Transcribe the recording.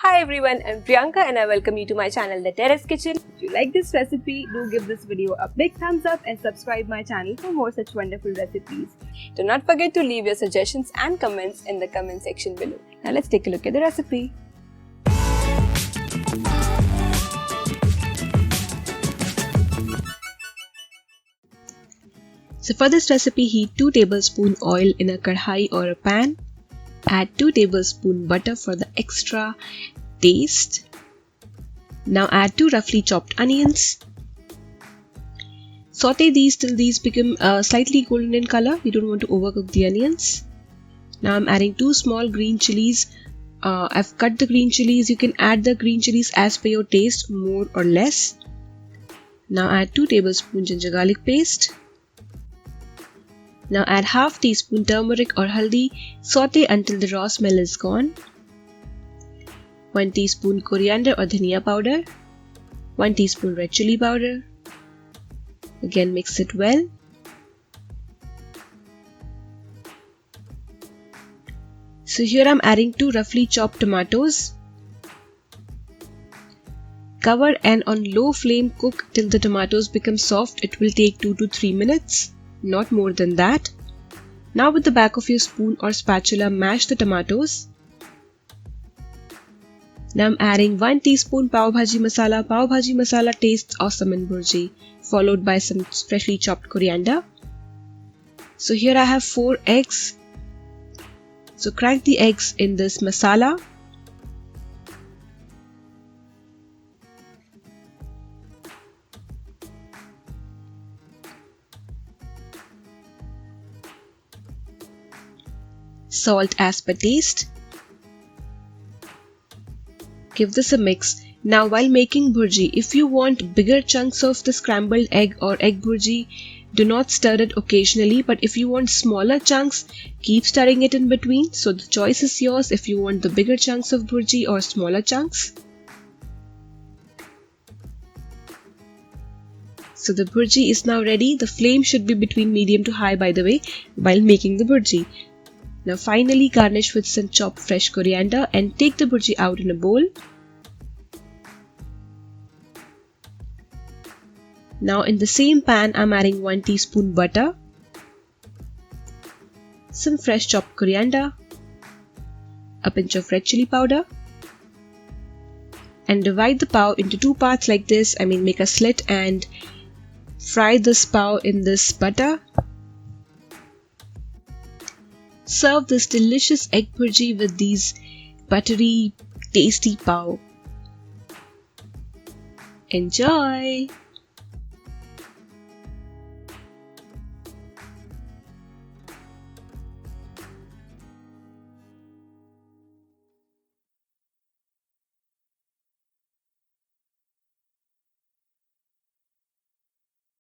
Hi everyone, I'm Priyanka and I welcome you to my channel The Terrace Kitchen. If you like this recipe, do give this video a big thumbs up and subscribe my channel for more such wonderful recipes. Do not forget to leave your suggestions and comments in the comment section below. Now let's take a look at the recipe. So for this recipe, heat 2 tablespoons oil in a kadhai or a pan. Add 2 tablespoons butter for the extra taste. Now add 2 roughly chopped onions. Saute these till these become slightly golden in color. We don't want to overcook the onions. Now I'm adding 2 small green chilies. I've cut the green chilies. You can add the green chilies as per your taste, more or less. Now add 2 tablespoons ginger garlic paste. Now add half teaspoon turmeric or haldi. Saute until the raw smell is gone. 1 teaspoon coriander or dhania powder. 1 teaspoon red chili powder. Again mix it well. So here I'm adding 2 roughly chopped tomatoes. Cover and on low flame cook till the tomatoes become soft. It will take 2 to 3 minutes. Not more than that. Now with the back of your spoon or spatula, mash the tomatoes. Now I'm adding 1 teaspoon pav bhaji masala. Pav bhaji masala tastes awesome in bhurji, followed by some freshly chopped coriander. So here I have 4 eggs. So crack the eggs in this masala. Salt as per taste. Give this a mix. Now while making bhurji, if you want bigger chunks of the scrambled egg or egg bhurji, do not stir it occasionally, but if you want smaller chunks, keep stirring it in between. So the choice is yours if you want the bigger chunks of bhurji or smaller chunks. So the bhurji is now ready. The flame should be between medium to high, by the way, while making the bhurji. Now finally garnish with some chopped fresh coriander and take the bhurji out in a bowl. Now in the same pan I'm adding 1 teaspoon butter, some fresh chopped coriander, a pinch of red chili powder, and divide the pav into 2 parts like this. Make a slit and fry this pav in this butter. Serve this delicious egg bhurji with these buttery, tasty pav. Enjoy!